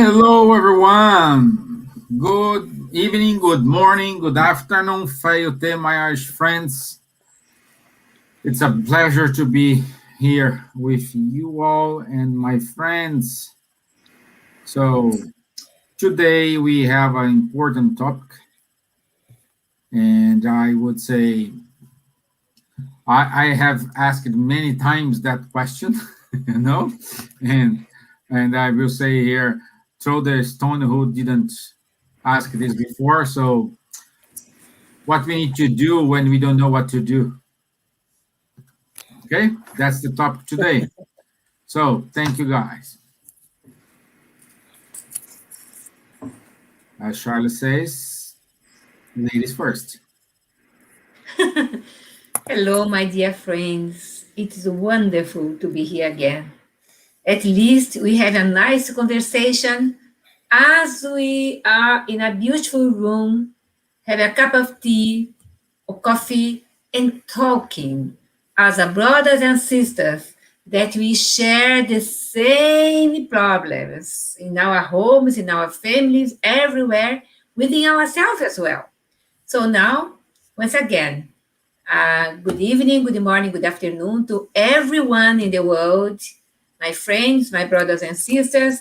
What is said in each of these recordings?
Hello, everyone. Good evening, good morning, good afternoon, Fayute, my Irish friends. It's a pleasure to be here with you all and my friends. So, today we have an important topic, and I would say I have asked many times that question, you know, and and I will say here, throw the stone who didn't ask this before. So what we need to do when we don't know what to do. Okay, that's the topic today. So thank you guys. As Charlotte says, ladies first. Hello, my dear friends. It is wonderful to be here again. At least we had a nice conversation as we are in a beautiful room, have a cup of tea or coffee, and talking as a brothers and sisters that we share the same problems in our homes, in our families, everywhere, within ourselves as well. So now, once again, good evening, good morning, good afternoon to everyone in the world, my friends, my brothers and sisters.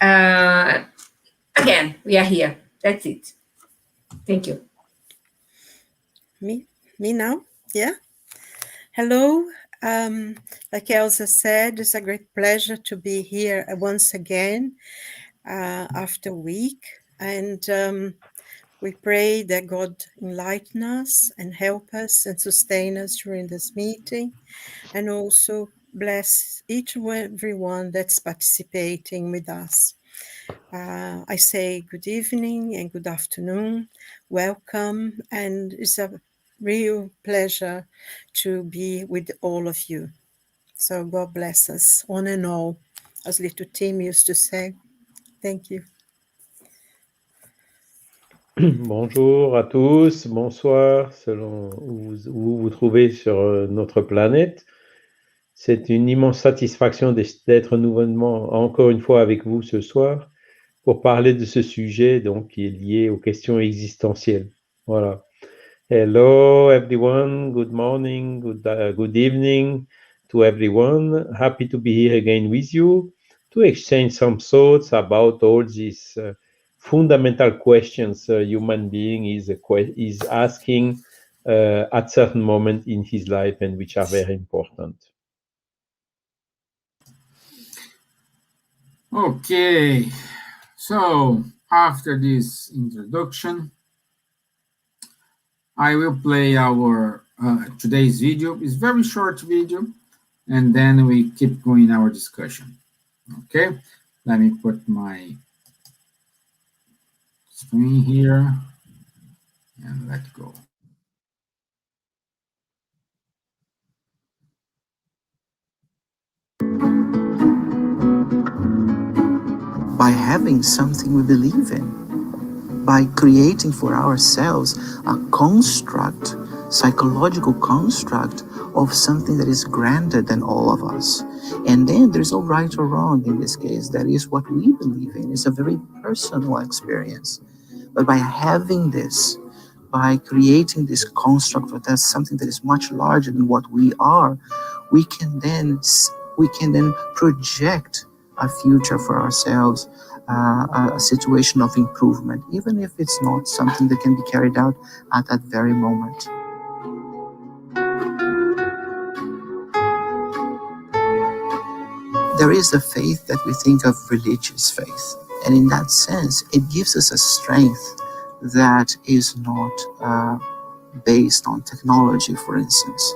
Uh, Again, we are here. That's it. Thank you. Me now? Yeah. Hello. Like Elsa said, it's a great pleasure to be here once again after a week. And we pray that God enlighten us and help us and sustain us during this meeting, and also bless each and everyone that's participating with us. I say good evening and good afternoon. Welcome, and it's a real pleasure to be with all of you. So God bless us, one and all, as little Tim used to say. Thank you. Bonjour à tous, bonsoir, selon où vous vous trouvez sur notre planète. C'est une immense satisfaction d'être nouvellement, encore une fois, avec vous ce soir pour parler de ce sujet donc, qui est lié aux questions existentielles. Voilà. Hello everyone, good morning, good evening to everyone. Happy to be here again with you to exchange some thoughts about all these fundamental questions a human being is asking at certain moment in his life and which are very important. Okay, so after this introduction, I will play our today's video. It's a very short video, and then we keep going our discussion. Okay, let me put my screen here and let go. By having something we believe in, by creating for ourselves a construct, psychological construct of something that is grander than all of us. And then there's no right or wrong in this case. That is what we believe in. It's a very personal experience. But by having this, by creating this construct of that's something that is much larger than what we are, we can then project a future for ourselves, a situation of improvement, even if it's not something that can be carried out at that very moment. There is a faith that we think of religious faith, and in that sense, it gives us a strength that is not based on technology, for instance.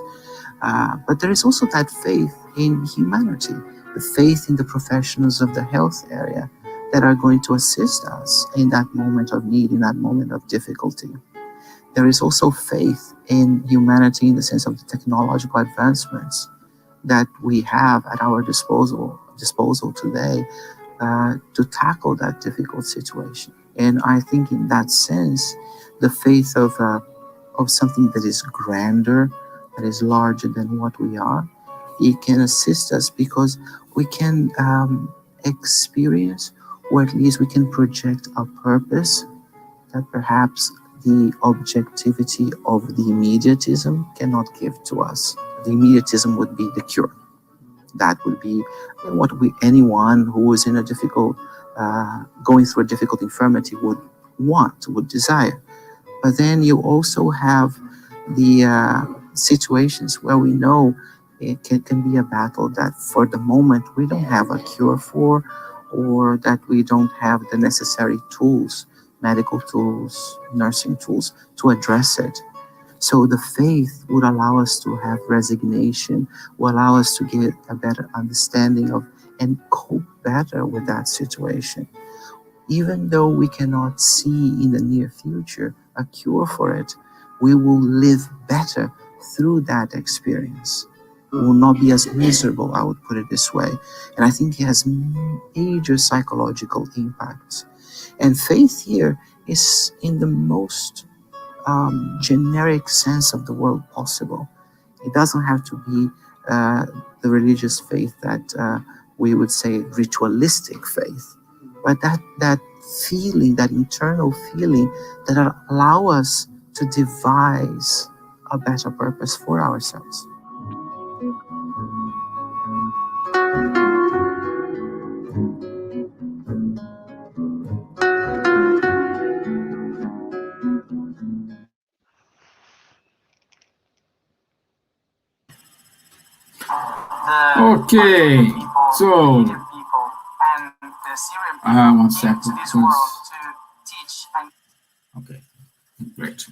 But there is also that faith in humanity, the faith in the professionals of the health area that are going to assist us in that moment of need, in that moment of difficulty. There is also faith in humanity in the sense of the technological advancements that we have at our disposal today to tackle that difficult situation. And I think in that sense, the faith of something that is grander, that is larger than what we are, it can assist us because we can experience or at least we can project a purpose that perhaps the objectivity of the immediatism cannot give to us. The immediatism would be the cure. That would be what anyone who is in a difficult, going through a difficult infirmity would want, would desire. But then you also have the situations where we know it can be a battle that for the moment we don't have a cure for, or that we don't have the necessary tools, medical tools, nursing tools to address it. So the faith would allow us to have resignation, will allow us to get a better understanding of and cope better with that situation. Even though we cannot see in the near future a cure for it, we will live better through that experience. We will not be as miserable, I would put it this way. And I think it has major psychological impacts. And faith here is in the most generic sense of the word possible. It doesn't have to be the religious faith that we would say ritualistic faith, but that feeling, that internal feeling that allow us to devise a better purpose for ourselves. Okay, so 1 second. Okay, great.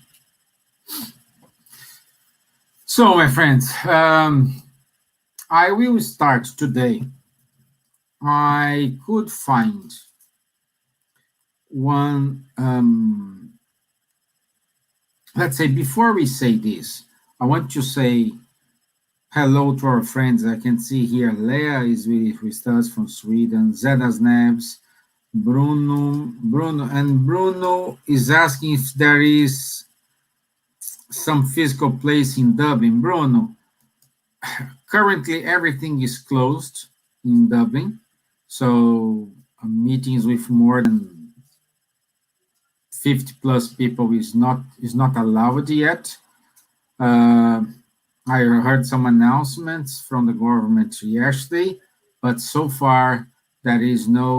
So, my friends, I will start today. I could find one, let's say, before we say this, I want to say hello to our friends. I can see here Leah is with us from Sweden, Zeda Snabs, Bruno is asking if there is some physical place in Dublin. Bruno, currently everything is closed in Dublin, so meetings with more than 50 plus people is not allowed yet. I heard some announcements from the government yesterday, but so far there is no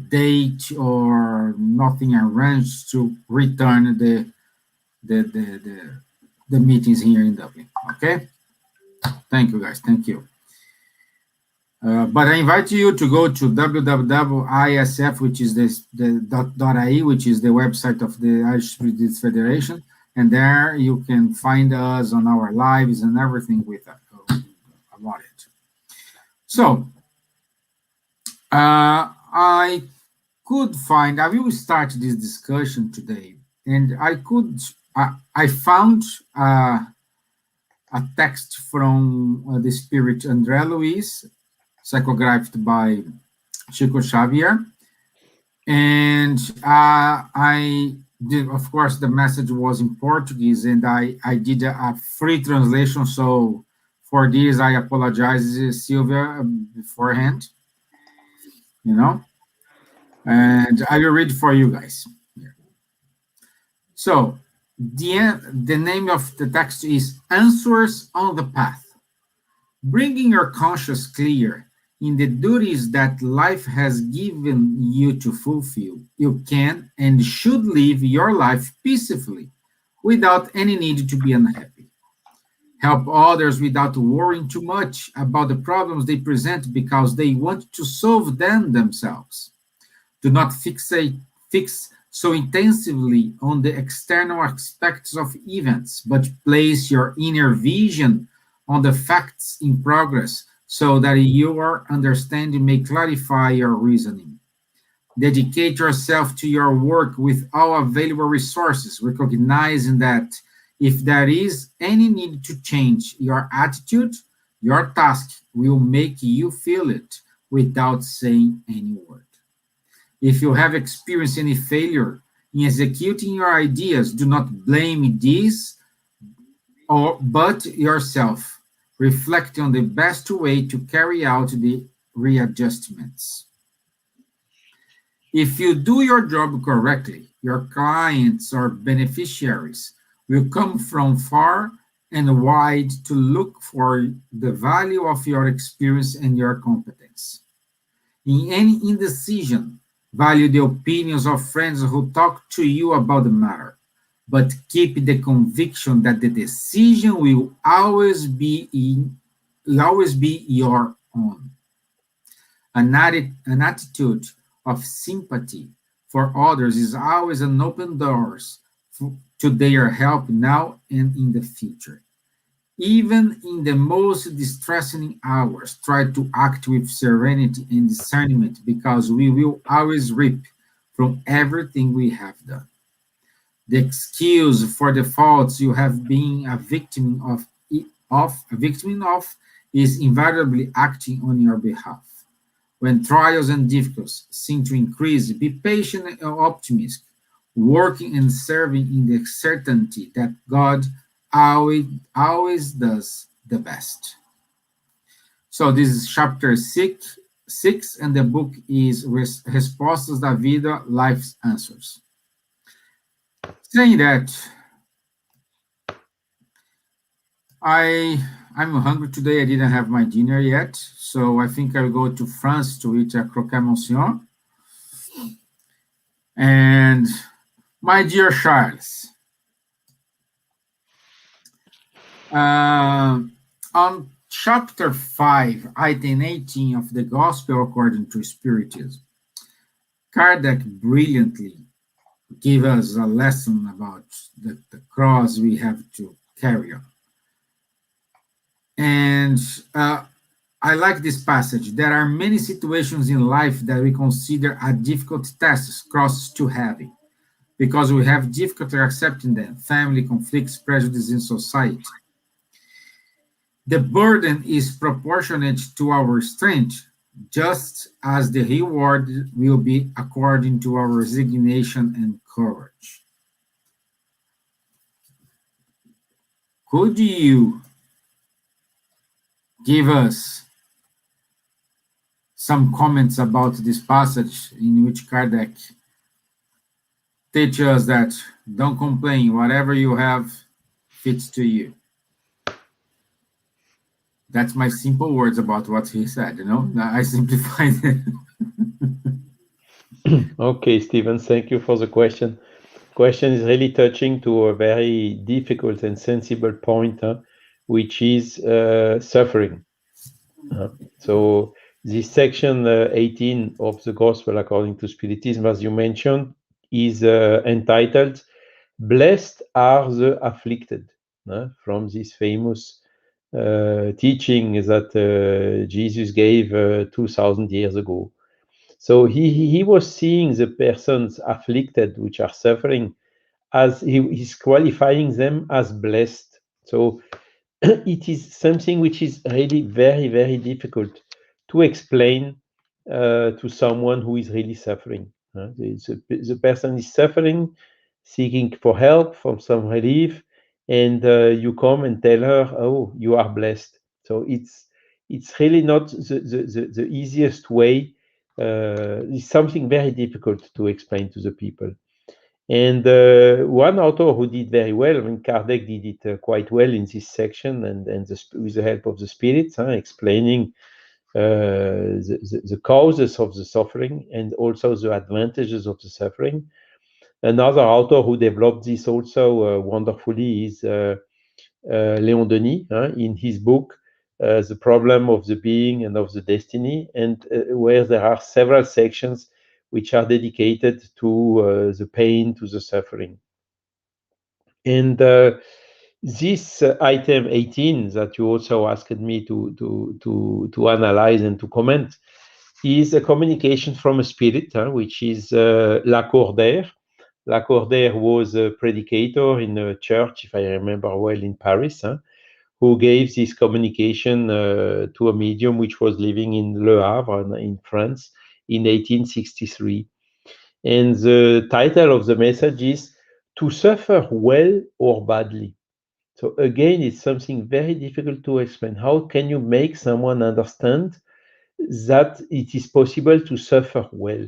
date or nothing arranged to return the meetings here in Dublin. Okay, thank you guys, thank you. But I invite you to go to www.isf, which is .ie, which is the website of the Irish Spiritist Federation, and there you can find us on our lives and everything with about it. So I will start this discussion today, and I found a text from the spirit André Luiz, psychographed by Chico Xavier, and I did, of course, the message was in Portuguese, and I did a free translation, so for this I apologize, Silvia, beforehand, and I will read for you guys here. So the name of the text is Answers on the Path. Bringing your conscience clear in the duties that life has given you to fulfill, you can and should live your life peacefully without any need to be unhappy. Help others without worrying too much about the problems they present because they want to solve them themselves. Do not fix so intensively on the external aspects of events, but place your inner vision on the facts in progress so that your understanding may clarify your reasoning. Dedicate yourself to your work with all available resources, recognizing that if there is any need to change your attitude, your task will make you feel it without saying any word. If you have experienced any failure in executing your ideas, do not blame these but yourself. Reflect on the best way to carry out readjustments. If you do your job correctly, your clients or beneficiaries will come from far and wide to look for the value of your experience and your competence. In any indecision, value the opinions of friends who talk to you about the matter, but keep the conviction that the decision will always be your own. An attitude of sympathy for others is always an open doors to their help now and in the future. Even in the most distressing hours, try to act with serenity and discernment because we will always reap from everything we have done. The excuse for the faults you have been a victim of is invariably acting on your behalf. When trials and difficulties seem to increase, be patient and optimistic, working and serving in the certainty that God always does the best. So this is chapter 6, and the book is Respostas da Vida, Life's Answers. Saying that, I'm hungry today. I didn't have my dinner yet, so I think I'll go to France to eat a croquet monsieur. And my dear Charles, on chapter 5, item 18 of the Gospel according to Spiritism, Kardec brilliantly gave us a lesson about the cross we have to carry on. And I like this passage. There are many situations in life that we consider a difficult tasks, crosses too heavy, because we have difficulty accepting them, family conflicts, prejudice in society. The burden is proportionate to our strength, just as the reward will be according to our resignation and courage. Could you give us some comments about this passage in which Kardec teaches us that don't complain, whatever you have fits to you? That's my simple words about what he said, I simplified it. Okay, Steven, thank you for the question. Question is really touching to a very difficult and sensible point, which is suffering. So this section 18 of the Gospel according to Spiritism, as you mentioned, is entitled "Blessed are the Afflicted," from this famous teaching that Jesus gave 2,000 years ago. So he was seeing the persons afflicted, which are suffering, as he's qualifying them as blessed. So it is something which is really very, very difficult to explain to someone who is really suffering. The person is suffering, seeking for help, for some relief, and you come and tell her, "Oh, you are blessed." So it's really not the easiest way. It's something very difficult to explain to the people. And one author who did very well, Kardec did it quite well in this section, and with the help of the spirits, explaining the causes of the suffering and also the advantages of the suffering. Another author who developed this also wonderfully is Léon Denis, in his book, The Problem of the Being and of the Destiny, and where there are several sections which are dedicated to the pain, to the suffering. And this item 18 that you also asked me to analyze and to comment is a communication from a spirit, which is Lacordaire. Lacordaire was a predicator in a church, if I remember well, in Paris, who gave this communication to a medium which was living in Le Havre in France in 1863. And the title of the message is "To Suffer Well or Badly." So again, it's something very difficult to explain. How can you make someone understand that it is possible to suffer well.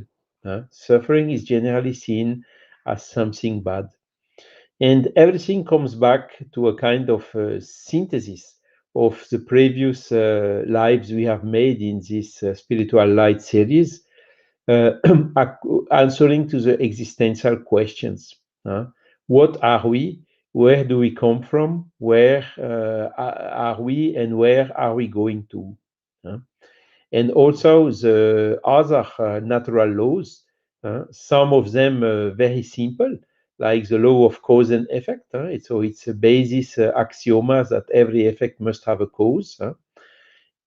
Suffering is generally seen as something bad. And everything comes back to a kind of synthesis of the previous lives we have made in this Spiritual Light series, answering to the existential questions. What are we? Where do we come from? Where are we, and where are we going to? And also the other natural laws, some of them very simple, like the law of cause and effect. So it's a basis axioma that every effect must have a cause,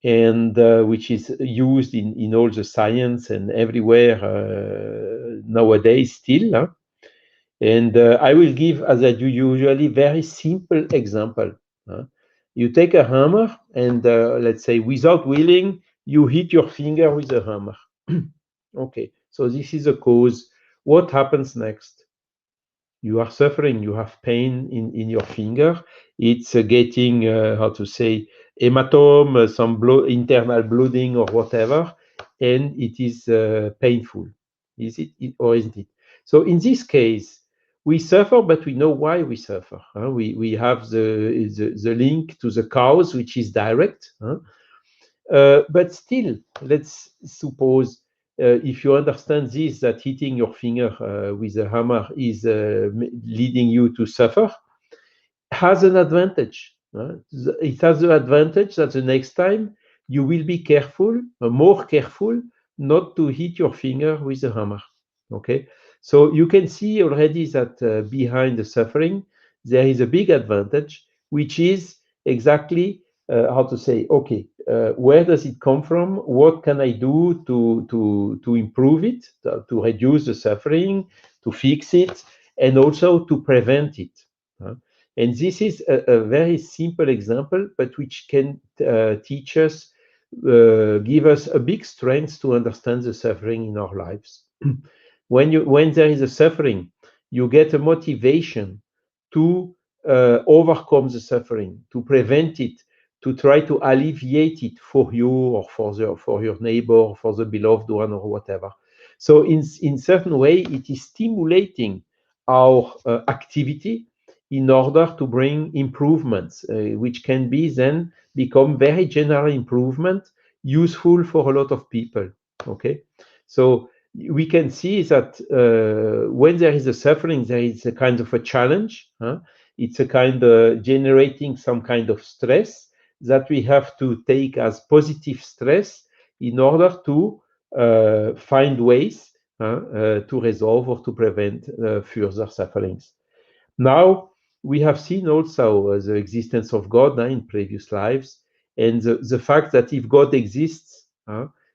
and which is used in all the science and everywhere nowadays still. And I will give, as I do usually, very simple example. You take a hammer and let's say without willing, you hit your finger with a hammer. Okay, so this is a cause. What happens next? You are suffering, you have pain in your finger. It's getting, how to say, hematome, some internal bleeding or whatever, and it is painful. Is it or isn't it? So in this case, we suffer, but we know why we suffer. We have the link to the cause, which is direct. But still, let's suppose if you understand this, that hitting your finger with a hammer is leading you to suffer, has an advantage. It has the advantage that the next time you will be careful, more careful, not to hit your finger with a hammer. Okay, so you can see already that behind the suffering there is a big advantage, which is exactly how to say, okay, where does it come from? What can I do to improve it, to reduce the suffering, to fix it, and also to prevent it? And this is a very simple example, but which can teach us, give us a big strength to understand the suffering in our lives. When there is a suffering, you get a motivation to overcome the suffering, to prevent it, to try to alleviate it for you or for your neighbor, or for the beloved one, or whatever. So in certain way, it is stimulating our activity in order to bring improvements, which can be then become very general improvement, useful for a lot of people. Okay, so we can see that when there is a suffering, there is a kind of a challenge. It's a kind of generating some kind of stress that we have to take as positive stress in order to find ways to resolve or to prevent further sufferings. Now, we have seen also the existence of God in previous lives, and the fact that if God exists,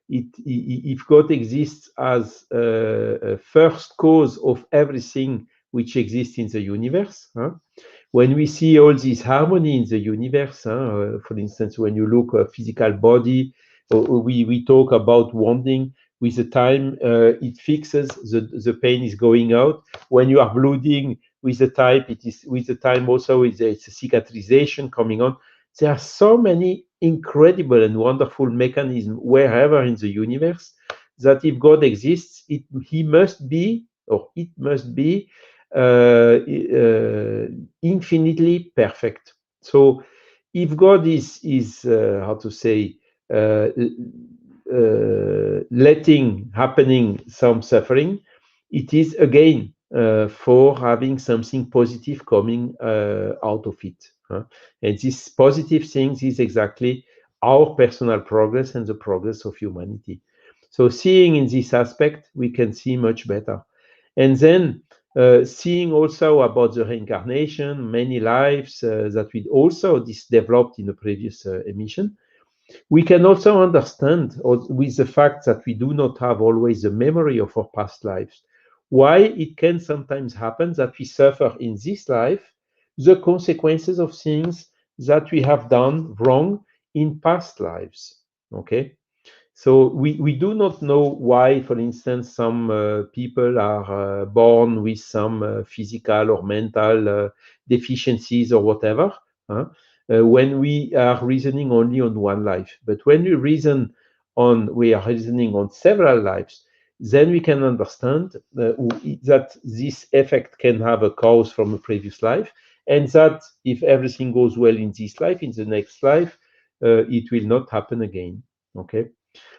if God exists as a first cause of everything which exists in the universe, when we see all this harmony in the universe, for instance, when you look at physical body, we talk about wounding. With the time, it fixes, the pain is going out. When you are bleeding, with the time, it is with the time also it's a cicatrization coming on. There are so many incredible and wonderful mechanisms wherever in the universe that if God exists, he must be, or it must be infinitely perfect. So if God is how to say, letting happening some suffering, it is again for having something positive coming out of it. And this positive thing is exactly our personal progress and the progress of humanity. So seeing in this aspect, we can see much better. And then seeing also about the reincarnation, many lives that we also developed in the previous emission, we can also understand with the fact that we do not have always the memory of our past lives, why it can sometimes happen that we suffer in this life the consequences of things that we have done wrong in past lives. Okay, so we do not know why, for instance, some people are born with some physical or mental deficiencies or whatever, when we are reasoning only on one life. But when we reason we are reasoning on several lives, then we can understand that this effect can have a cause from a previous life, and that if everything goes well in this life, in the next life, it will not happen again. Okay,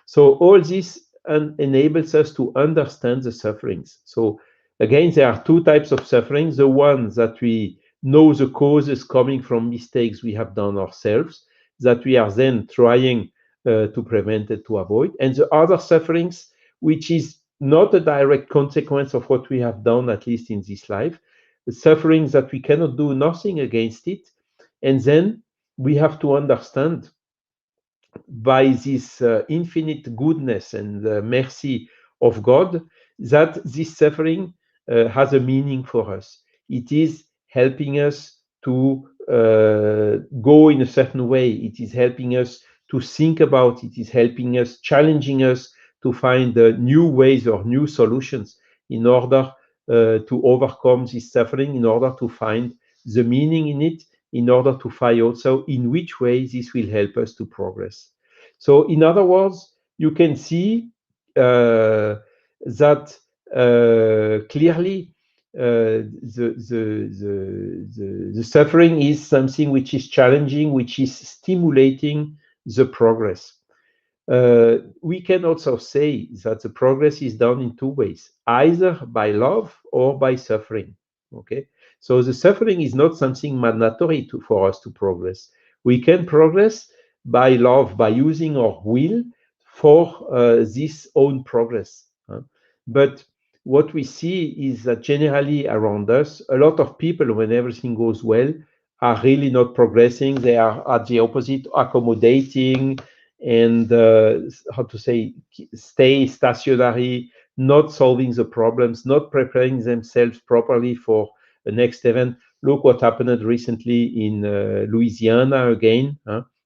so all this enables us to understand the sufferings. So again, there are two types of sufferings: the ones that we know the causes coming from mistakes we have done ourselves, that we are then trying to prevent it, to avoid, and the other sufferings which is not a direct consequence of what we have done, at least in this life, the sufferings that we cannot do nothing against it, and then we have to understand by this infinite goodness and mercy of God that this suffering has a meaning for us. It is helping us to go in a certain way. It is helping us to think about it. It is helping us, challenging us to find new ways or new solutions in order to overcome this suffering, in order to find the meaning in it, in order to find also in which way this will help us to progress. So in other words, you can see that clearly the suffering is something which is challenging, which is stimulating the progress. We can also say that the progress is done in two ways, either by love or by suffering. Okay, so the suffering is not something mandatory for us to progress. We can progress by love, by using our will for this own progress. But what we see is that generally around us, a lot of people, when everything goes well, are really not progressing. They are at the opposite, accommodating, and how to say, stay stationary, not solving the problems, not preparing themselves properly for the next event. Look what happened recently in Louisiana again.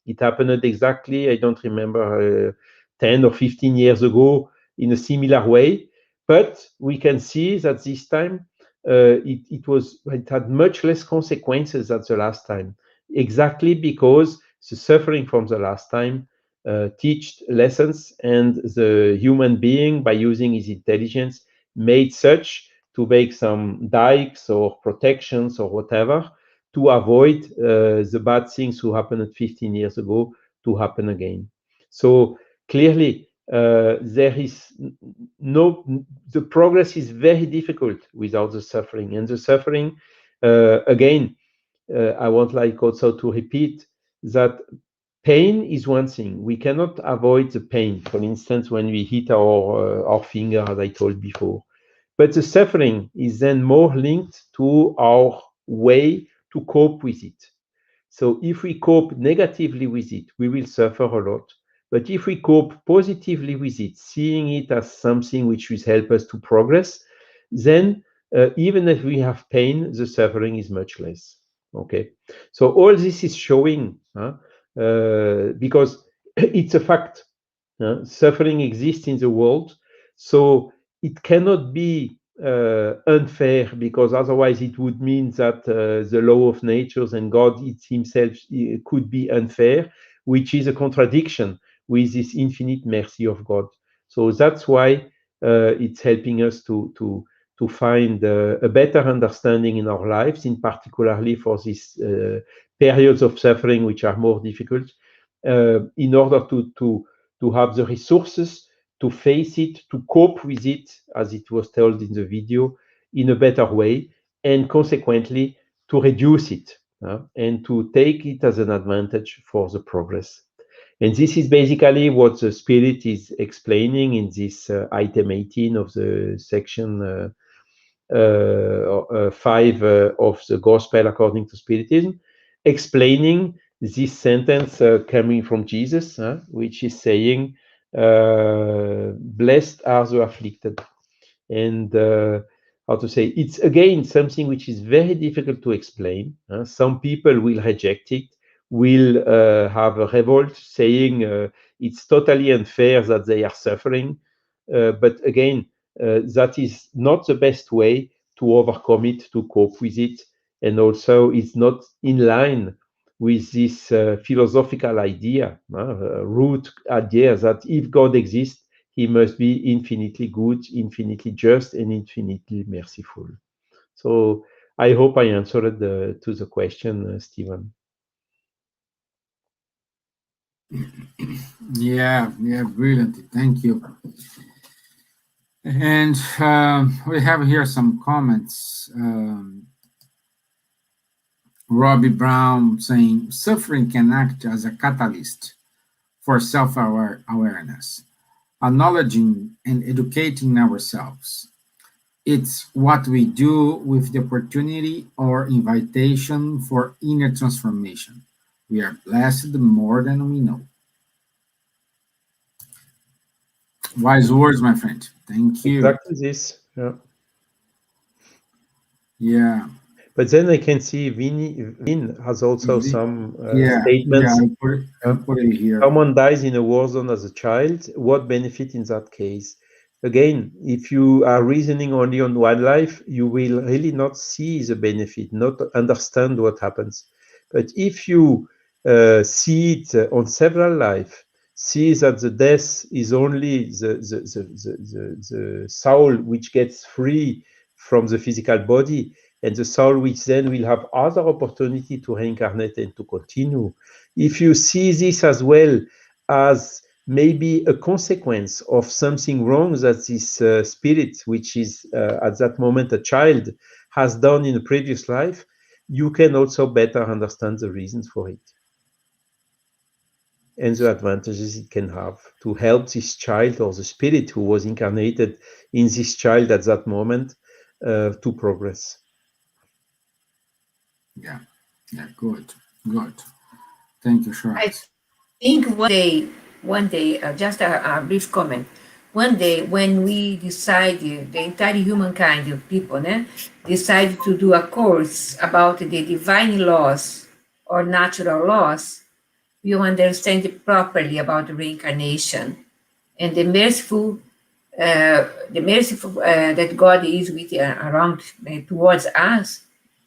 It happened exactly, I don't remember, 10 or 15 years ago in a similar way. But we can see that this time it had much less consequences than the last time, exactly because the suffering from the last time teached lessons, and the human being, by using his intelligence, made such to make some dikes or protections or whatever to avoid the bad things who happened 15 years ago to happen again. So clearly, there is the progress is very difficult without the suffering, and the suffering, again, I want like also to repeat that pain is one thing. We cannot avoid the pain, for instance, when we hit our finger, as I told before. But the suffering is then more linked to our way to cope with it. So if we cope negatively with it, we will suffer a lot. But if we cope positively with it, seeing it as something which will help us to progress, then even if we have pain, the suffering is much less. Okay. So all this is showing, because it's a fact. Suffering exists in the world. So it cannot be unfair, because otherwise it would mean that the law of natures and God himself could be unfair, which is a contradiction with this infinite mercy of God. So that's why it's helping us to find a better understanding in our lives, in particularly for these periods of suffering which are more difficult, in order to have the resources to face it, to cope with it, as it was told in the video, in a better way, and consequently to reduce it and to take it as an advantage for the progress. And this is basically what the Spirit is explaining in this item 18 of the section 5 of the Gospel according to Spiritism, explaining this sentence coming from Jesus, which is saying, blessed are the afflicted. And how to say, it's again something which is very difficult to explain. Some people will reject it, will have a revolt, saying it's totally unfair that they are suffering. But again, that is not the best way to overcome it, to cope with it. And also it's not in line with this philosophical idea, root idea that if God exists, he must be infinitely good, infinitely just, and infinitely merciful. So I hope I answered to the question, Stevan. Yeah, brilliant. Thank you. And we have here some comments. Robbie Brown saying, suffering can act as a catalyst for self-awareness, acknowledging and educating ourselves. It's what we do with the opportunity or invitation for inner transformation. We are blessed more than we know. Wise words, my friend. Thank you. Exactly this. Yeah. Yeah. But then I can see Vin has also some statements. I put it here. Someone dies in a war zone as a child. What benefit in that case? Again, if you are reasoning only on wildlife, you will really not see the benefit, not understand what happens. But if you see it on several life, see that the death is only the soul which gets free from the physical body, and the soul which then will have other opportunity to reincarnate and to continue. If you see this as well as maybe a consequence of something wrong that this spirit, which is at that moment a child, has done in a previous life, you can also better understand the reasons for it and the advantages it can have to help this child or the spirit who was incarnated in this child at that moment to progress. Yeah, good. Thank you, Charles. I think one day, just a brief comment. One day, when we decided, the entire humankind of people, decided to do a course about the divine laws or natural laws, we will understand properly about reincarnation and the merciful that God is with around towards us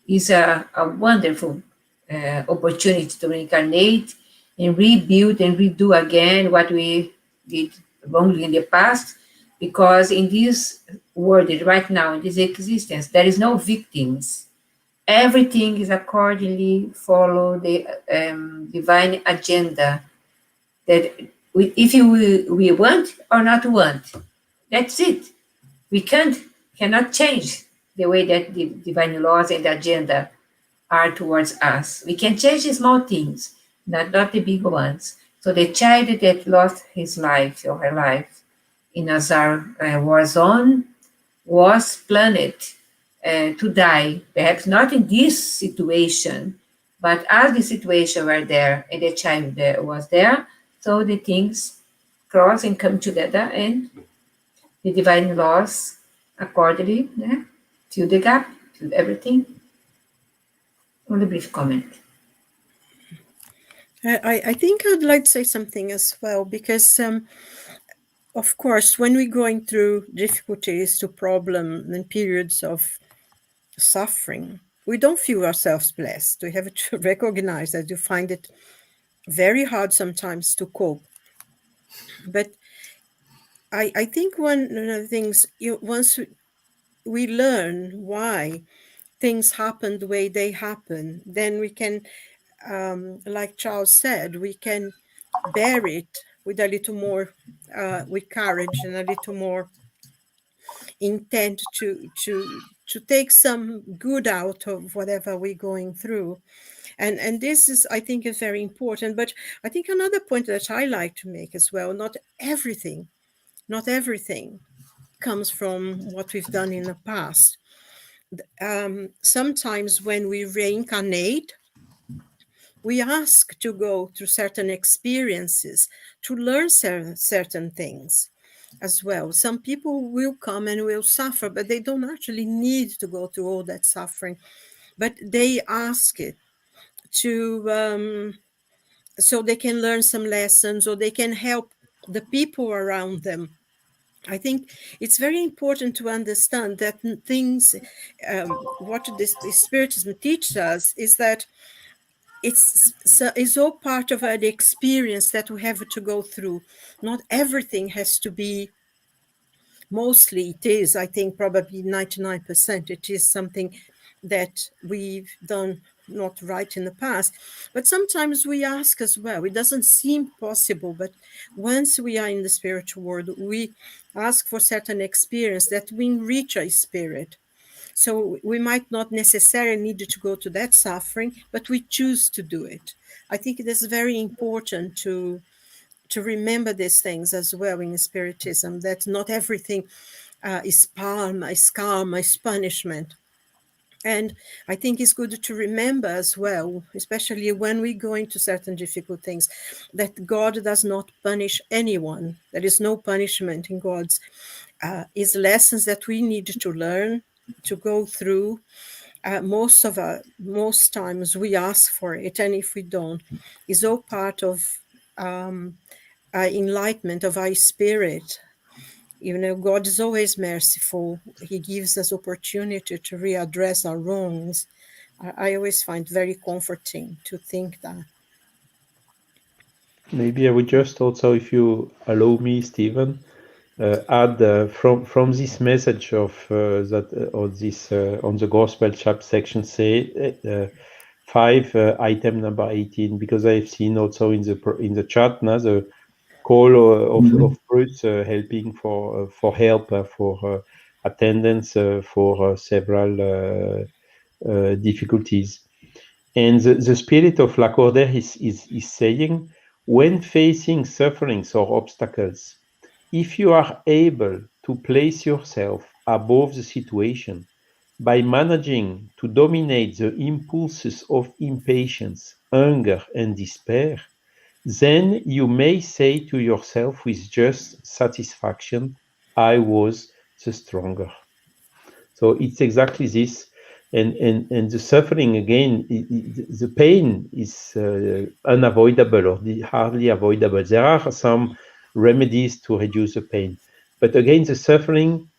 is a wonderful opportunity to reincarnate and rebuild and redo again what we did wrongly in the past. Because in this world, right now, in this existence, there is no victims. Everything is accordingly follow the divine agenda that if we want or not want, that's it. We cannot change the way that the divine laws and the agenda are towards us. We can change the small things, not the big ones. So the child that lost his life or her life in Azar war zone was planned to die, perhaps not in this situation, but as the situation were there and the child was there, so the things cross and come together, and the divine laws accordingly fill the gap, fill everything. Only brief comment. I think I'd like to say something as well, because of course, when we're going through difficulties to problem and periods of suffering, we don't feel ourselves blessed. We have to recognize that you find it very hard sometimes to cope. But I think one of the things, once we learn why things happen the way they happen, then we can, like Charles said, we can bear it with a little more, with courage and a little more intent to take some good out of whatever we're going through. And this is, I think, is very important. But I think another point that I like to make as well, not everything comes from what we've done in the past. Sometimes when we reincarnate, we ask to go through certain experiences to learn certain things as well. Some people will come and will suffer, but they don't actually need to go through all that suffering, but they ask it to so they can learn some lessons, or they can help the people around them. I think it's very important to understand that things, what the Spiritism teaches us is that it's all part of the experience that we have to go through. Not everything has to be. Mostly it is, I think, probably 99%. It is something that we've done not right in the past. But sometimes we ask as well. It doesn't seem possible, but once we are in the spiritual world, we ask for certain experience that we enrich our spirit. So we might not necessarily need to go to that suffering, but we choose to do it. I think it is very important to remember these things as well in Spiritism, that not everything is karma, is punishment. And I think it's good to remember as well, especially when we go into certain difficult things, that God does not punish anyone. There is no punishment in God's. It's lessons that we need to learn, to go through. Most times we ask for it, and if we don't, it's all part of enlightenment of our spirit. God is always merciful. He gives us opportunity to readdress our wrongs. I always find very comforting to think that. Maybe I would just also, if you allow me, Stevan, add from this message of that or this on the gospel chapter section, say 5 item number 18, because I've seen also in the chat now the call of Bruce helping for help for attendance for several difficulties. And the spirit of Lacordaire is saying, when facing sufferings or obstacles, if you are able to place yourself above the situation by managing to dominate the impulses of impatience, anger, and despair, then you may say to yourself with just satisfaction, I was the stronger. So it's exactly this. And the suffering, again, the pain is unavoidable or hardly avoidable. There are some remedies to reduce the pain. But again, the suffering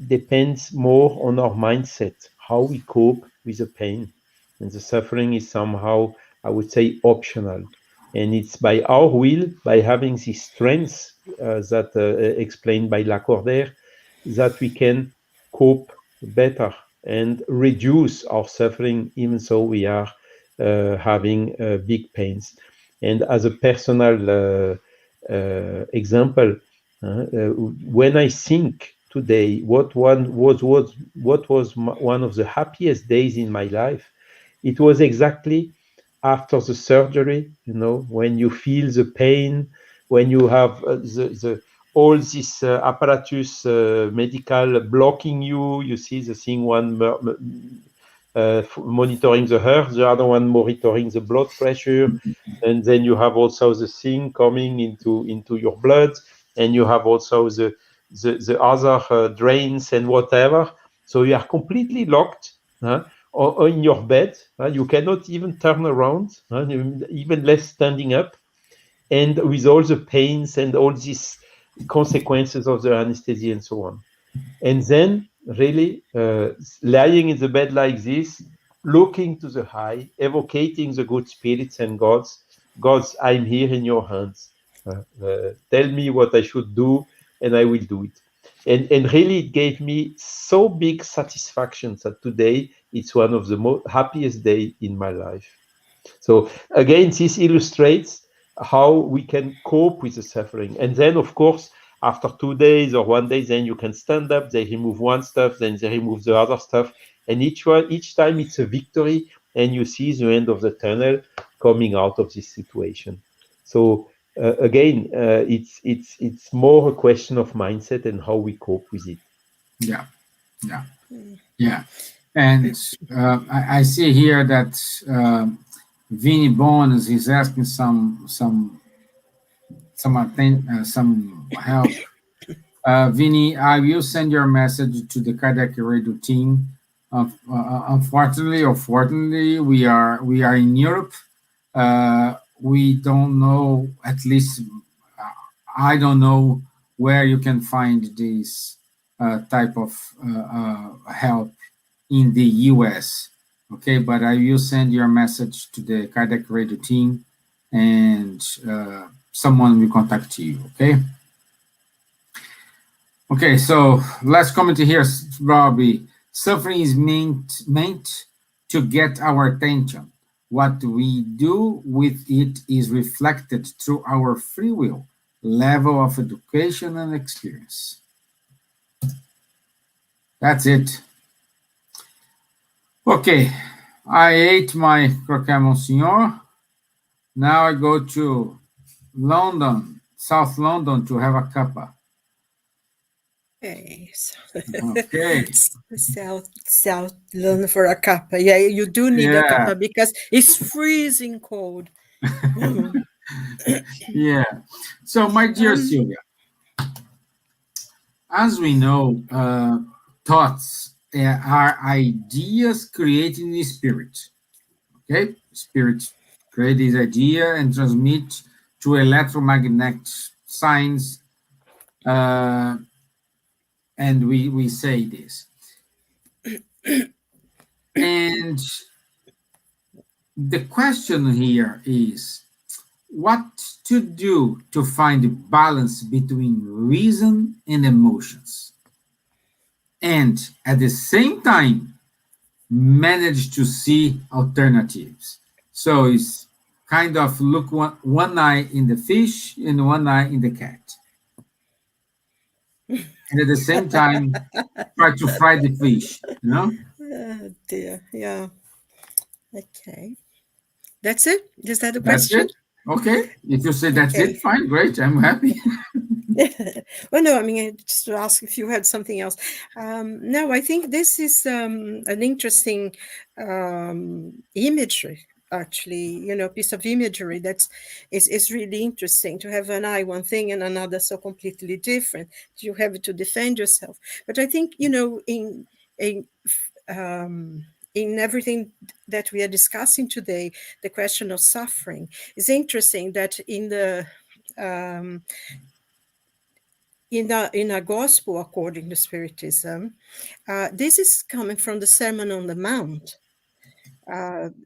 depends more on our mindset, how we cope with the pain. And the suffering is somehow, I would say, optional. And it's by our will, by having this strength that explained by Lacordaire, that we can cope better and reduce our suffering, even though we are having big pains. And as a personal example, when I think today what was one of the happiest days in my life, it was exactly after the surgery. When you feel the pain, when you have all this apparatus medical blocking you see the thing, one monitoring the heart, the other one monitoring the blood pressure, and then you have also the thing coming into your blood, and you have also the other drains and whatever. So you are completely locked or in your bed. You cannot even turn around, even less standing up, and with all the pains and all these consequences of the anesthesia and so on. And then really lying in the bed like this, looking to the high, evocating the good spirits and God's, I'm here in your hands. Tell me what I should do, and I will do it. And really, it gave me so big satisfaction that today it's one of the happiest days in my life. So again, this illustrates how we can cope with the suffering. And then, of course, after 2 days or 1 day, then you can stand up, they remove one stuff, then they remove the other stuff. And each time it's a victory, and you see the end of the tunnel coming out of this situation. So again, it's more a question of mindset and how we cope with it. Yeah. And I see here that Vinny Bones is asking some help. Vinny, I will send your message to the Kardec Radio team. Unfortunately or fortunately, we are in Europe. We don't know, at least I don't know where you can find this type of help in the US. Okay, but I will send your message to the Kardec Radio team, and someone will contact you. Okay. Okay, so last comment here, Robbie. Suffering is meant to get our attention. What we do with it is reflected through our free will, level of education and experience. That's it. Okay, I ate my croquet monsieur. Now I go to London, South London, to have a cuppa. Okay, so Okay. South London for a cuppa. Yeah, you do need a Yeah. cuppa because it's freezing cold. Yeah. So, my dear Silvia, as we know, thoughts are ideas created in the spirit. Okay, spirit create this idea and transmit to electromagnetic signs, and we say this. And the question here is, what to do to find the balance between reason and emotions, and at the same time manage to see alternatives. So it's kind of look one eye in the fish and one eye in the cat, and at the same time try to fry the fish, you know. Oh dear, yeah. Okay. That's it? Is that the That's question? it. Okay, if you say that's Okay. it, fine, great, I'm happy. Well, no, I mean, just to ask if you had something else. No, I think this is an interesting imagery, actually, piece of imagery is really interesting to have an eye one thing and another so completely different. You have to defend yourself. But I think, in everything that we are discussing today, the question of suffering is interesting that in the in a gospel according to Spiritism, this is coming from the Sermon on the Mount.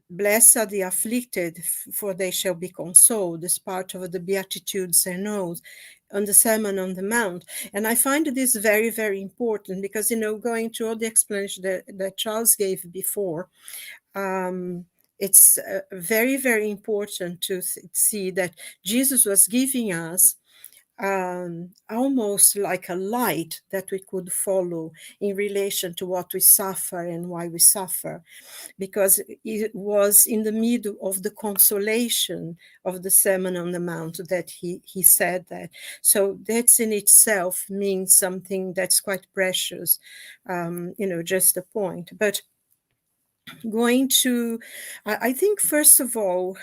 Blessed are the afflicted, for they shall be consoled. This part of the Beatitudes and Oaths on the Sermon on the Mount. And I find this very, very important because, going to all the explanation that Charles gave before, it's very, very important to see that Jesus was giving us almost like a light that we could follow in relation to what we suffer and why we suffer, because it was in the middle of the consolation of the Sermon on the Mount that he said that. So that's in itself means something that's quite precious, just a point. But going to, I think, first of all,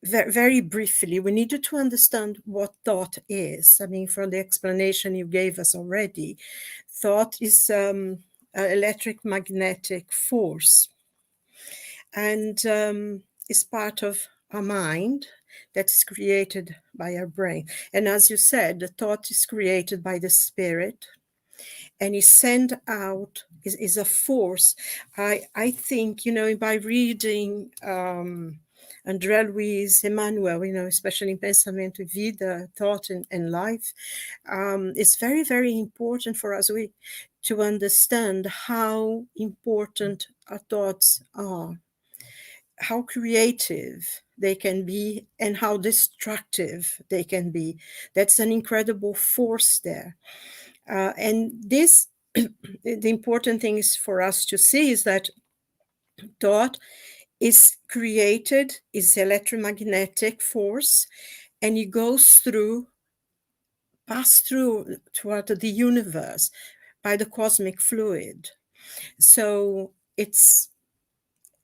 very briefly, we needed to understand what thought is. I mean, from the explanation you gave us already, thought is an electric magnetic force, and is part of our mind that is created by our brain. And as you said, the thought is created by the spirit and is sent out, is a force. I think, by reading André Luiz Emmanuel, especially in Pensamento, Vida, Thought and Life, it's very, very important for us to understand how important our thoughts are, how creative they can be, and how destructive they can be. That's an incredible force there. And this, the important thing is for us to see is that thought is created, is electromagnetic force, and it goes pass through throughout the universe by the cosmic fluid. So it's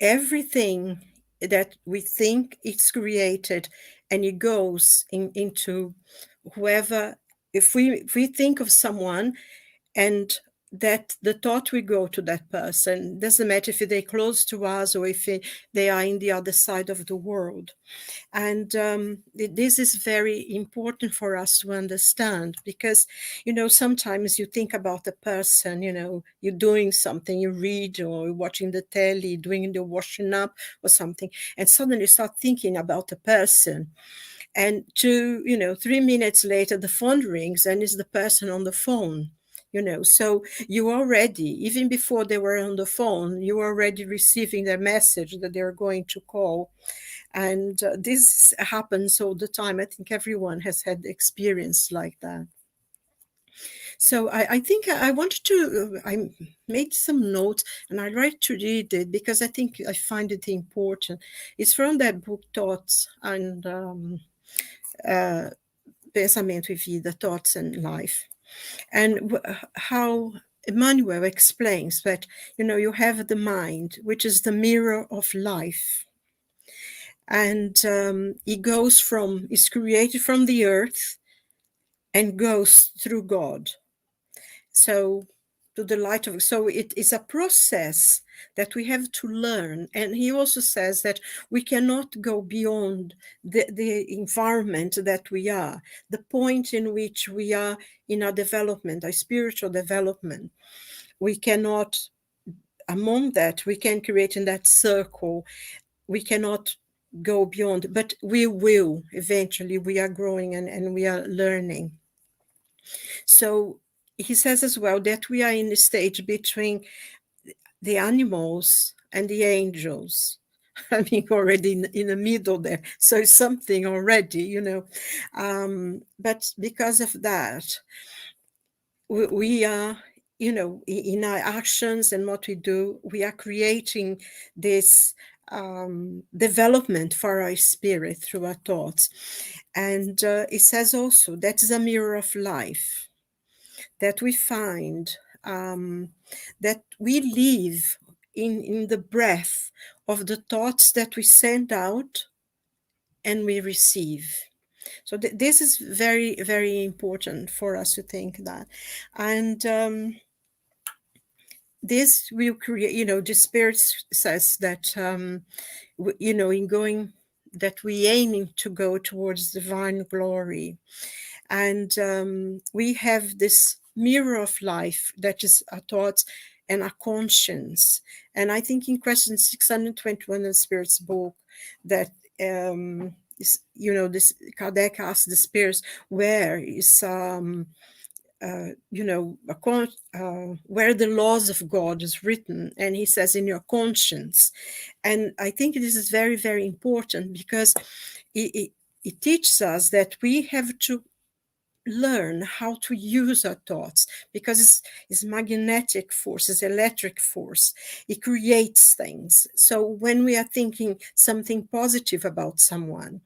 everything that we think it's created, and it goes into whoever. If we think of someone and that the thought will go to that person. Doesn't matter if they're close to us or if they are in the other side of the world. And this is very important for us to understand, because, sometimes you think about a person, you're doing something, you read or you're watching the telly, doing the washing up or something, and suddenly you start thinking about a person. And 3 minutes later, the phone rings and it's the person on the phone. So you already, even before they were on the phone, you were already receiving their message that they're going to call. And this happens all the time. I think everyone has had experience like that. So I think I wanted to, I made some notes and I like to read it because I think I find it important. It's from that book, Thoughts and Pensamento e Vida, Thoughts and Life. And how Emmanuel explains that, you have the mind, which is the mirror of life. And it is created from the earth and goes through God. So to the light of, so it is a process that we have to learn. And he also says that we cannot go beyond the environment that we are, the point in which we are in our development, our spiritual development. We cannot, among that, we can create in that circle, we cannot go beyond, but we will eventually. We are growing and we are learning. So he says as well that we are in the stage between the animals and the angels. I mean, already in the middle there. So it's something already, but because of that, we are, in our actions and what we do, we are creating this development for our spirit through our thoughts. And it says also that is a mirror of life, that we find that we live in the breath of the thoughts that we send out and we receive. So this is very, very important for us to think that. And this will create, the Spirit says that, in going, that we aiming to go towards divine glory. And we have this mirror of life that is our thoughts and our conscience. And I think in question 621 in the Spirit's book, that this Kardec asked the spirits, where is where the laws of God is written, and he says in your conscience. And I think this is very, very important, because it teaches us that we have to learn how to use our thoughts, because it's magnetic force, it's electric force. It creates things. So when we are thinking something positive about someone,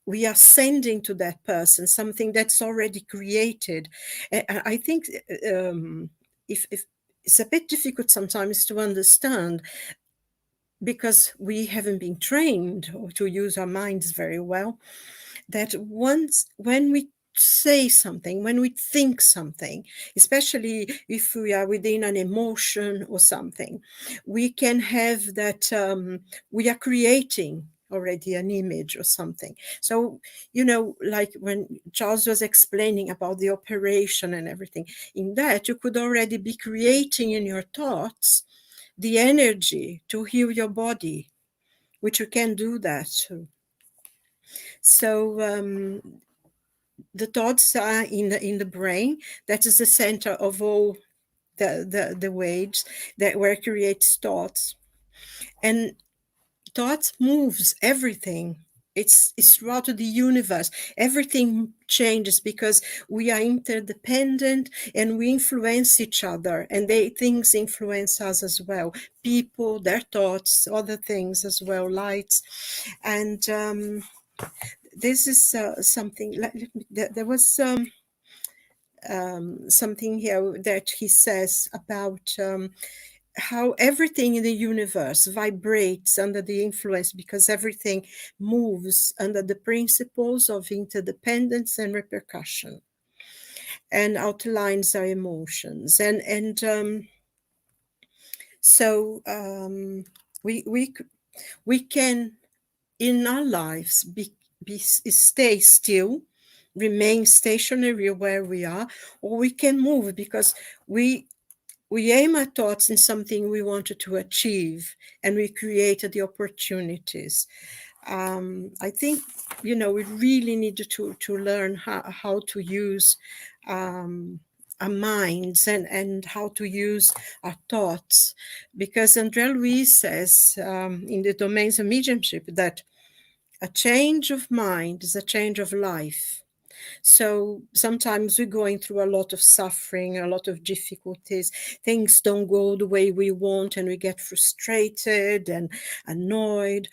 we are sending to that person something that's already created. And I think if it's a bit difficult sometimes to understand, because we haven't been trained or to use our minds very well, that when we say something, when we think something, especially if we are within an emotion or something, we can have that we are creating already an image or something. So, like when Charles was explaining about the operation and everything, in that you could already be creating in your thoughts the energy to heal your body, which you can do that too. So the thoughts are in the brain. That is the center of all the waves that where it creates thoughts. And thoughts moves everything. It's throughout the universe. Everything changes because we are interdependent and we influence each other, and things influence us as well. People, their thoughts, other things as well, lights. And this is something, there was something here that he says about how everything in the universe vibrates under the influence, because everything moves under the principles of interdependence and repercussion. and outlines our emotions. So we can in our lives stay still, remain stationary where we are, or we can move because we aim our thoughts in something we wanted to achieve, and we created the opportunities. I think, we really need to learn how to use our minds and how to use our thoughts, because André Luiz says in the domains of mediumship that a change of mind is a change of life. So sometimes we're going through a lot of suffering, a lot of difficulties. Things don't go the way we want, and we get frustrated and annoyed.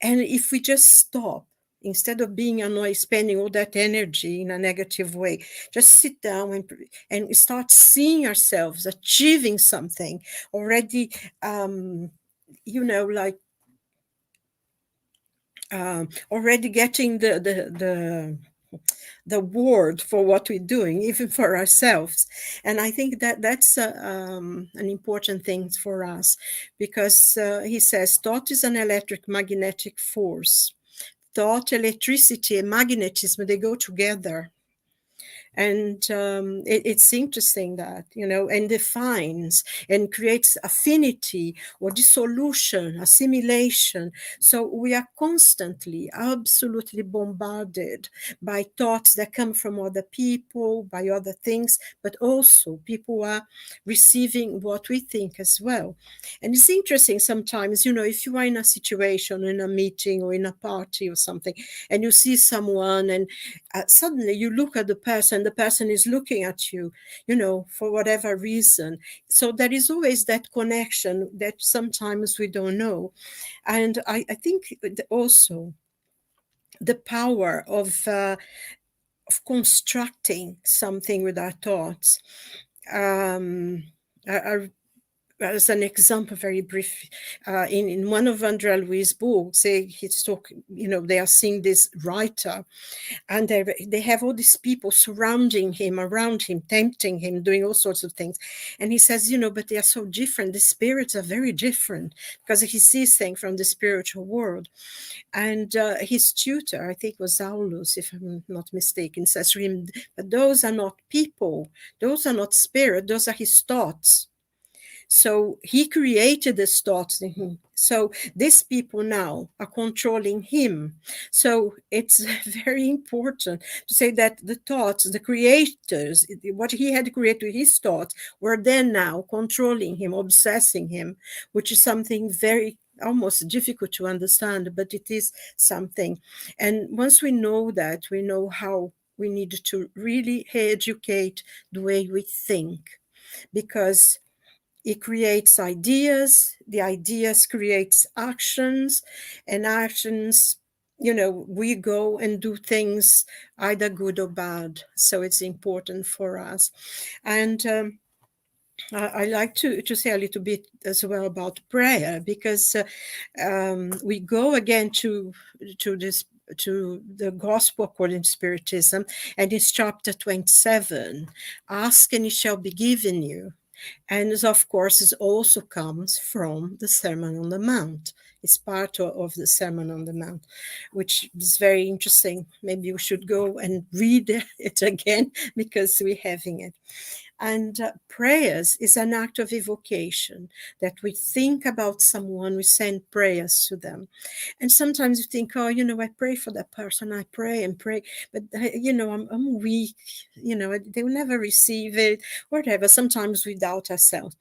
And if we just stop, instead of being annoyed, spending all that energy in a negative way, just sit down and start seeing ourselves achieving something already, like already getting the award for what we're doing, even for ourselves. And I think that that's an important thing for us, because he says thought is an electric magnetic force. Thought, electricity, and magnetism, they go together. And it's interesting that, and defines and creates affinity or dissolution, assimilation. So we are constantly, absolutely bombarded by thoughts that come from other people, by other things, but also people are receiving what we think as well. And it's interesting sometimes, if you are in a situation, in a meeting or in a party or something, and you see someone and suddenly you look at the person is looking at you, for whatever reason. So there is always that connection that sometimes we don't know. And I think also the power of constructing something with our thoughts. As an example, very brief, in one of André Luiz's books, he's talking, they are seeing this writer, and they have all these people surrounding him, around him, tempting him, doing all sorts of things. And he says, but they are so different. The spirits are very different, because he sees things from the spiritual world. And his tutor, I think was Aulus, if I'm not mistaken, says to him, but those are not people. Those are not spirit. Those are his thoughts. So he created these thoughts in him. So these people now are controlling him. So it's very important to say that the thoughts, the creators, what he had created, his thoughts, were then now controlling him, obsessing him, which is something very almost difficult to understand, but it is something. And once we know that, we know how we need to really educate the way we think, because it creates ideas, the ideas creates actions, and actions, we go and do things either good or bad. So it's important for us. And I like to say a little bit as well about prayer, because we go again to the Gospel according to Spiritism, and it's chapter 27, ask and it shall be given you. And of course, it also comes from the Sermon on the Mount. It's part of the Sermon on the Mount, which is very interesting. Maybe you should go and read it again, because we're having it. And prayers is an act of evocation, that we think about someone, we send prayers to them. And sometimes you think, I pray for that person, I pray and pray, but I'm weak, they will never receive it, whatever. Sometimes we doubt ourselves,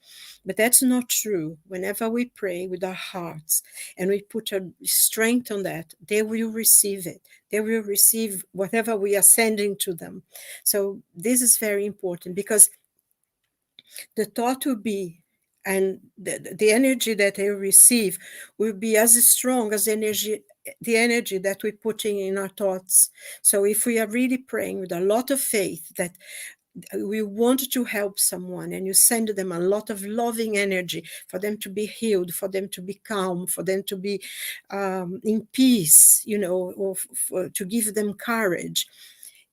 but that's not true. Whenever we pray with our hearts and we put our strength on that, they will receive it. They will receive whatever we are sending to them. So this is very important, because the thought will be, and the energy that they receive will be as strong as the energy that we're putting in our thoughts. So if we are really praying with a lot of faith that we want to help someone, and you send them a lot of loving energy for them to be healed, for them to be calm, for them to be in peace, or to give them courage,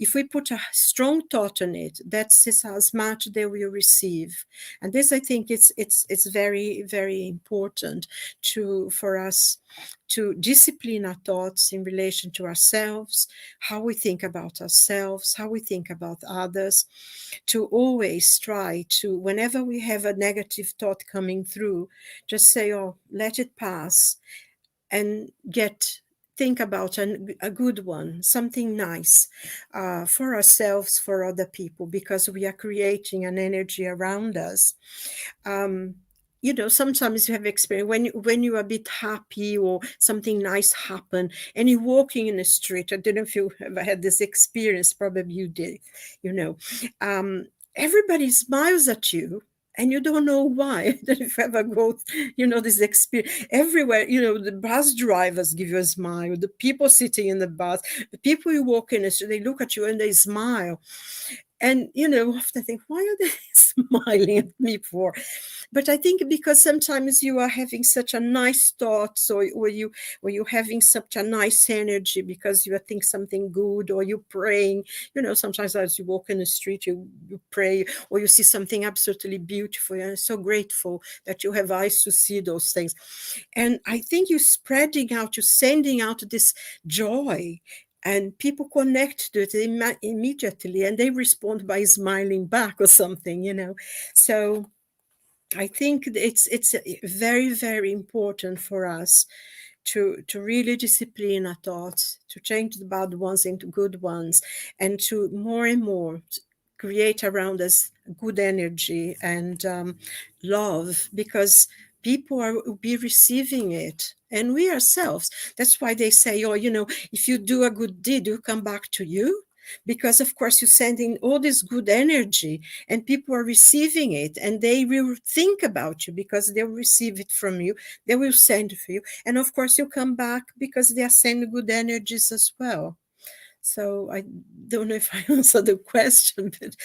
if we put a strong thought on it, that's as much they will receive. And this, I think, it's very, very important for us to discipline our thoughts in relation to ourselves, how we think about ourselves, how we think about others, to always try to, whenever we have a negative thought coming through, just say, oh, let it pass, and think about a good one, something nice for ourselves, for other people, because we are creating an energy around us. Sometimes you have experience when you are a bit happy or something nice happen and you're walking in the street. I don't know if you ever had this experience, probably you did, everybody smiles at you and you don't know why. If you ever go, this experience everywhere, the bus drivers give you a smile, the people sitting in the bus, the people you walk in, they look at you and they smile. And, often I think, why are they smiling at me for? But I think because sometimes you are having such a nice thought, or you're having such a nice energy because you think something good, or you're praying. Sometimes as you walk in the street, you pray, or you see something absolutely beautiful. And I'm so grateful that you have eyes to see those things. And I think you're spreading out, you're sending out this joy. And people connect to it immediately, and they respond by smiling back or something, So I think it's very, very important for us to really discipline our thoughts, to change the bad ones into good ones, and to more and more create around us good energy and love, because people will be receiving it, and we ourselves. That's why they say, if you do a good deed, it'll come back to you. Because, of course, you're sending all this good energy and people are receiving it, and they will think about you because they'll receive it from you. They will send it for you. And, of course, you'll come back because they are sending good energies as well. So I don't know if I answered the question, but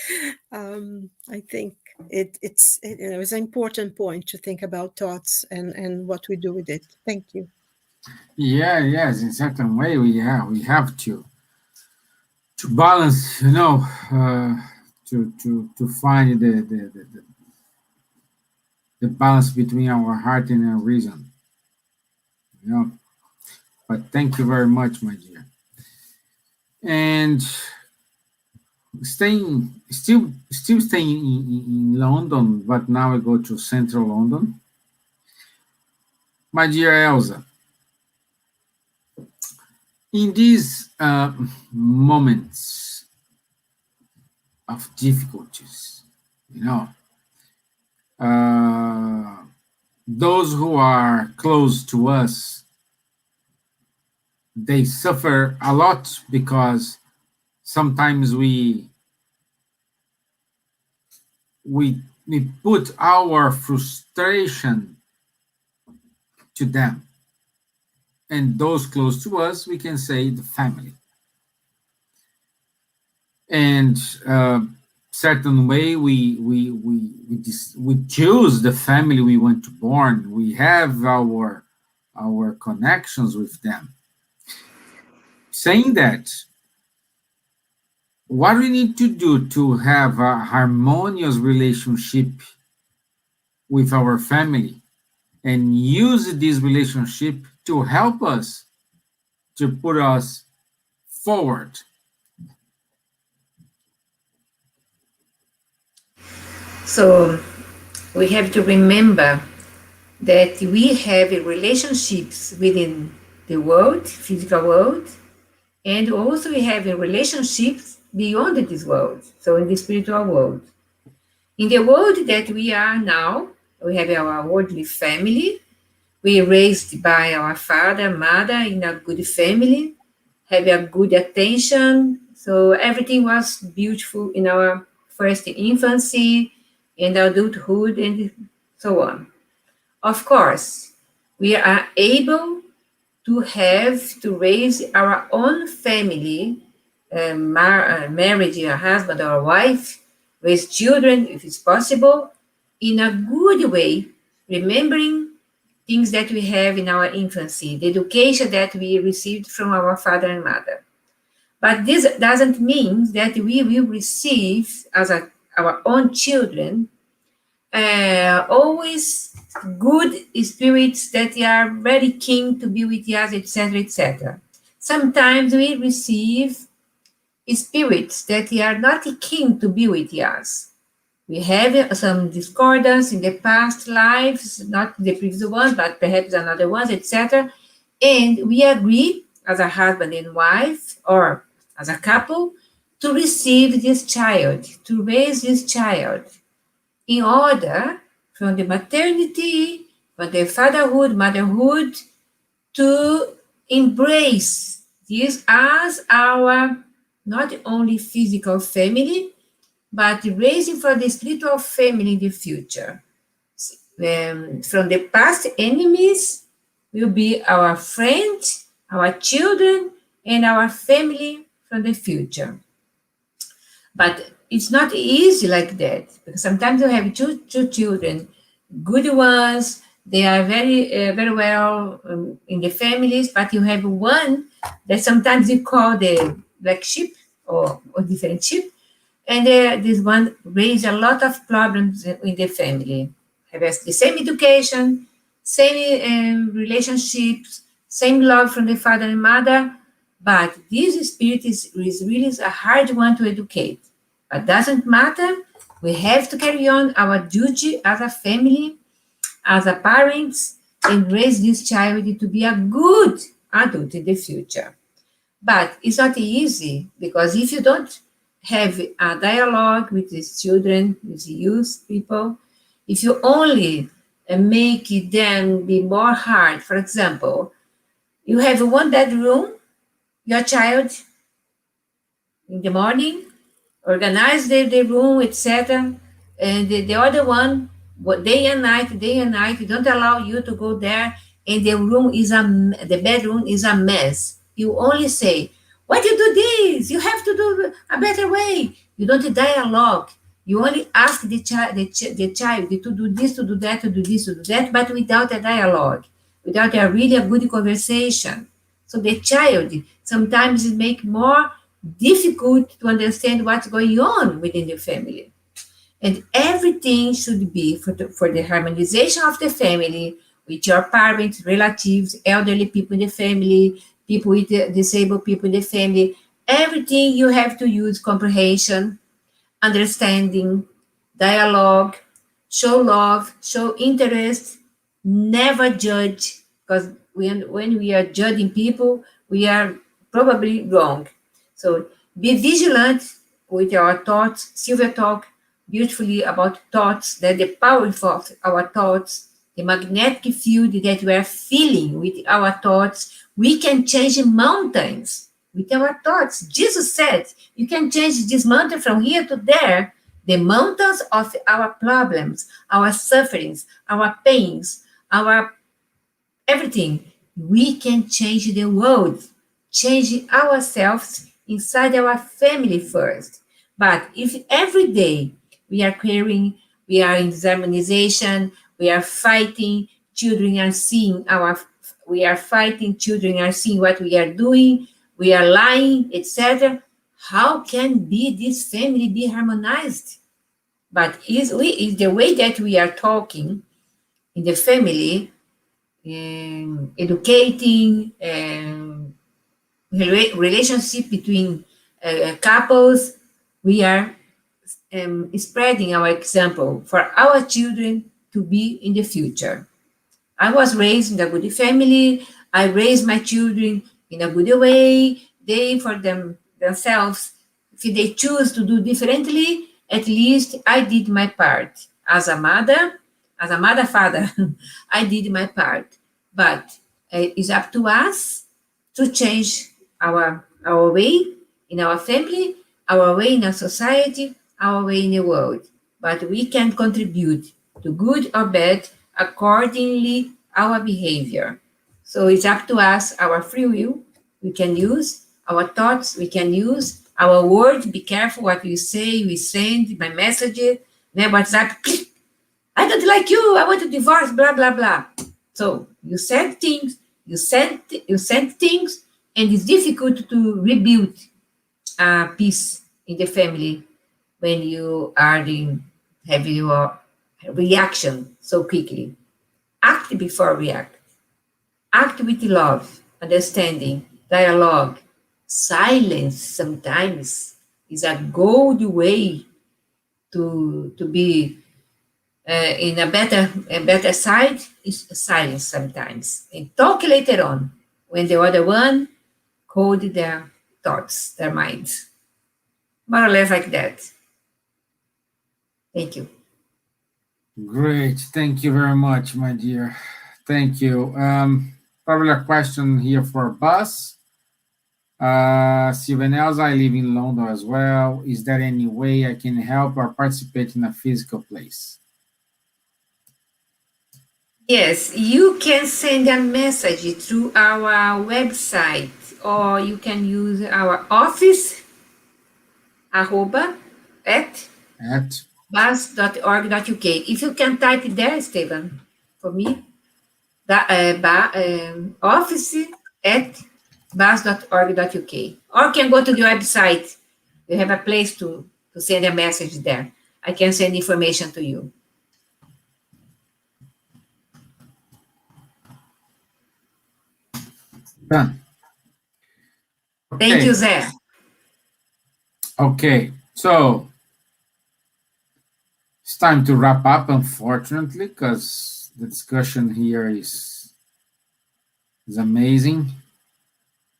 I think it's an important point to think about thoughts and what we do with it. Thank you. Yes, in certain way we have to balance, to find the balance between our heart and our reason, But thank you very much, my dear. And still staying in London, but now I go to central London. My dear Elsa, in these moments of difficulties, those who are close to us, they suffer a lot because sometimes we put our frustration to them. And those close to us, we can say the family. And certain way we choose the family we want to born. We have our connections with them. Saying that, what we need to do to have a harmonious relationship with our family and use this relationship to help us, to put us forward. So we have to remember that we have relationships within the world, physical world, and also we have relationships beyond this world, so in the spiritual world. In the world that we are now, we have our worldly family. We raised by our father, mother in a good family, have a good attention. So everything was beautiful in our first infancy and adulthood and so on. Of course, we are able to raise our own family, marriage, a husband or a wife, raise children, if it's possible, in a good way, remembering things that we have in our infancy, the education that we received from our father and mother. But this doesn't mean that we will receive as our own children always good spirits that are very keen to be with us, etc., etc. Sometimes we receive spirits that are not keen to be with us. We have some discordance in the past lives, not the previous ones, but perhaps another ones, etc. And we agree as a husband and wife or as a couple to receive this child, to raise this child in order from the maternity, from the fatherhood, motherhood, to embrace this as our not only physical family, but raising for the spiritual family in the future. From the past, enemies will be our friends, our children, and our family from the future. But it's not easy like that, because sometimes you have two children, good ones, they are very well in the families, but you have one that sometimes you call the black sheep or different sheep, and this one raise a lot of problems in the family. Have the same education, same relationships, same love from the father and mother, but this spirit is really a hard one to educate. But doesn't matter. We have to carry on our duty as a family, as a parents, and raise this child to be a good adult in the future. But it's not easy, because if you don't have a dialogue with these children, with the youth people, if you only make them be more hard, for example, you have one bedroom, your child in the morning, organize the room, etc. And the other one, day and night, don't allow you to go there, and the bedroom is a mess. You only say, why do you do this? You have to do a better way. You don't dialogue. You only ask the child to do this, to do that, to do this, to do that, but without a dialogue, without a good conversation. So the child sometimes it make more difficult to understand what's going on within the family. And everything should be for the harmonization of the family with your parents, relatives, elderly people in the family, people with disabled people in the family. Everything you have to use comprehension, understanding, dialogue, show love, show interest, never judge, because when we are judging people, we are probably wrong. So be vigilant with our thoughts. Silvia talked beautifully about thoughts, that the power of our thoughts, the magnetic field that we are feeling with our thoughts, we can change mountains with our thoughts. Jesus said, you can change this mountain from here to there. The mountains of our problems, our sufferings, our pains, our everything. We can change the world, change ourselves inside our family first. But if every day we are caring, we are in harmonization, we are fighting, children are seeing we are fighting, children are seeing what we are doing, we are lying, etc. How can this family be harmonized? But is the way that we are talking in the family, educating, relationship between couples, we are spreading our example for our children to be in the future. I was raised in a good family. I raised my children in a good way. They, for themselves, if they choose to do differently, at least I did my part. As a mother, father, I did my part. But it's up to us to change our way in our family, our way in our society, our way in the world. But we can contribute to good or bad accordingly our behavior. So it's up to us, our free will, we can use, our thoughts, we can use, our words, be careful what we say, we send, my messages, then WhatsApp, I don't like you, I want to divorce, blah, blah, blah. So you send things, you send things, and it's difficult to rebuild peace in the family when you are have your reaction so quickly. Act before react. Act with love, understanding, dialogue. Silence sometimes is a good way to be in a better side is silence sometimes. And talk later on when the other one hold their thoughts, their minds. More or less like that. Thank you. Great. Thank you very much, my dear. Thank you. Probably a question here for Buzz. Silvia and Elsa, I live in London as well. Is there any way I can help or participate in a physical place? Yes, you can send a message through our website, or you can use our office arroba at At bas.org.uk. If you can type it there, Stevan, for me, office at bas.org.uk. Or can go to the website. You have a place to send a message there. I can send information to you. done. Thank you, Zé. Okay, so it's time to wrap up, unfortunately, because the discussion here is amazing.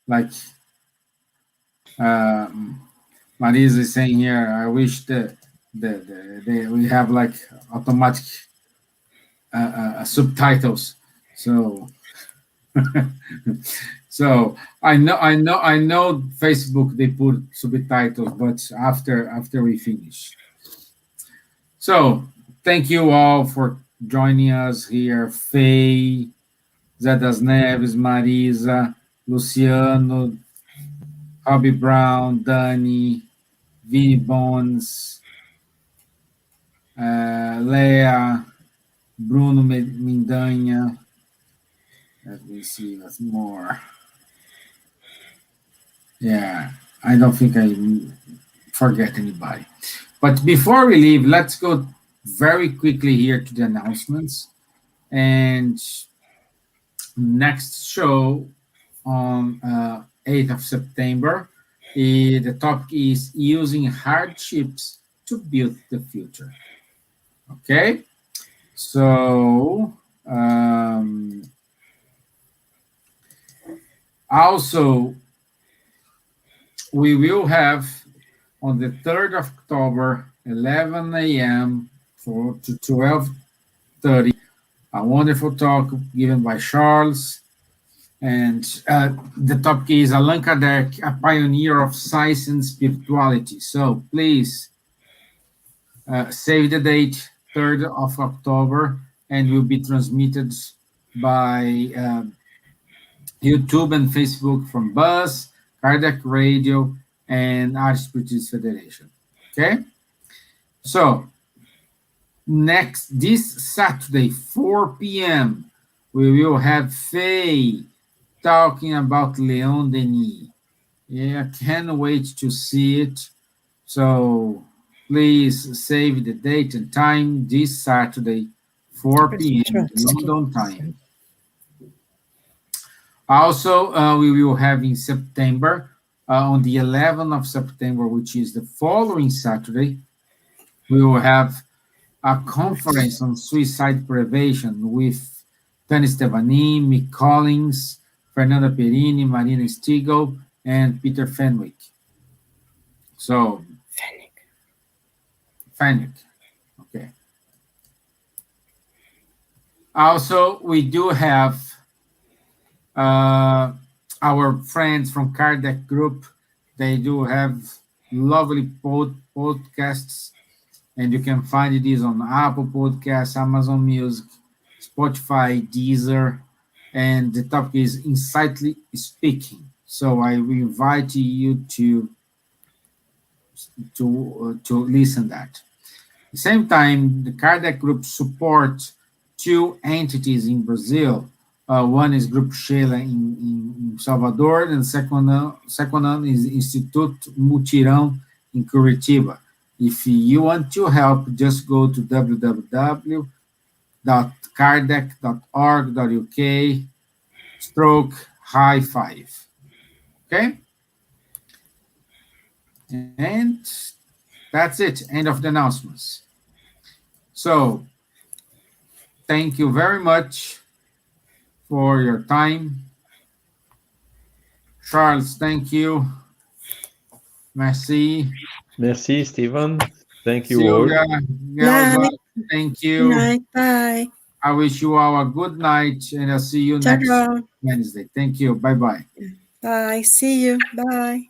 Like Marisa is saying here, I wish we have like automatic subtitles. So so I know Facebook they put subtitles, but after we finish. So thank you all for joining us here. Faye, Zé das Neves, Marisa, Luciano, Robbie Brown, Dani, Vini Bones, Leia, Bruno Mindanha. Let me see what's more. Yeah, I don't think I forget anybody. But before we leave, let's go very quickly here to the announcements. And next show on 8th of September, the topic is using hardships to build the future. Okay? So, also, we will have on the 3rd of October, 11 a.m. to 12:30, a wonderful talk given by Charles. And the topic is Allan Kardec, a pioneer of science and spirituality. So please save the date, 3rd of October, and will be transmitted by YouTube and Facebook from Buzz, Kardec Radio, and Art Spiritist Federation. Okay? So, this Saturday, 4 p.m., we will have Faye talking about Leon Denis. Yeah, can't wait to see it. So, please save the date and time this Saturday, 4 p.m. London time. Also, we will have in September, on the 11th of September, which is the following Saturday, we will have a conference on suicide prevention with Tani Stevanin, Mick Collins, Fernanda Perini, Marina Stiegel, and Peter Fenwick. So, Fenwick. Okay. Also, we do have our friends from Kardec Group. They do have lovely podcasts, and you can find these on Apple Podcasts, Amazon Music, Spotify, Deezer, and the topic is Insightly Speaking. So I will invite you to listen that. At the same time, the Kardec Group supports two entities in Brazil, One is Grupo Sheila in Salvador, and second one is Instituto Mutirão in Curitiba. If you want to help, just go to www.kardec.org.uk/high5. Okay? And that's it. End of the announcements. So, thank you very much for your time. Charles, thank you. Merci. Merci, Stevan. Thank you all. Silvia, Elsa, thank you. Night, bye. I wish you all a good night, and I'll see you next Ciao. Wednesday. Thank you. Bye-bye. Bye. See you. Bye.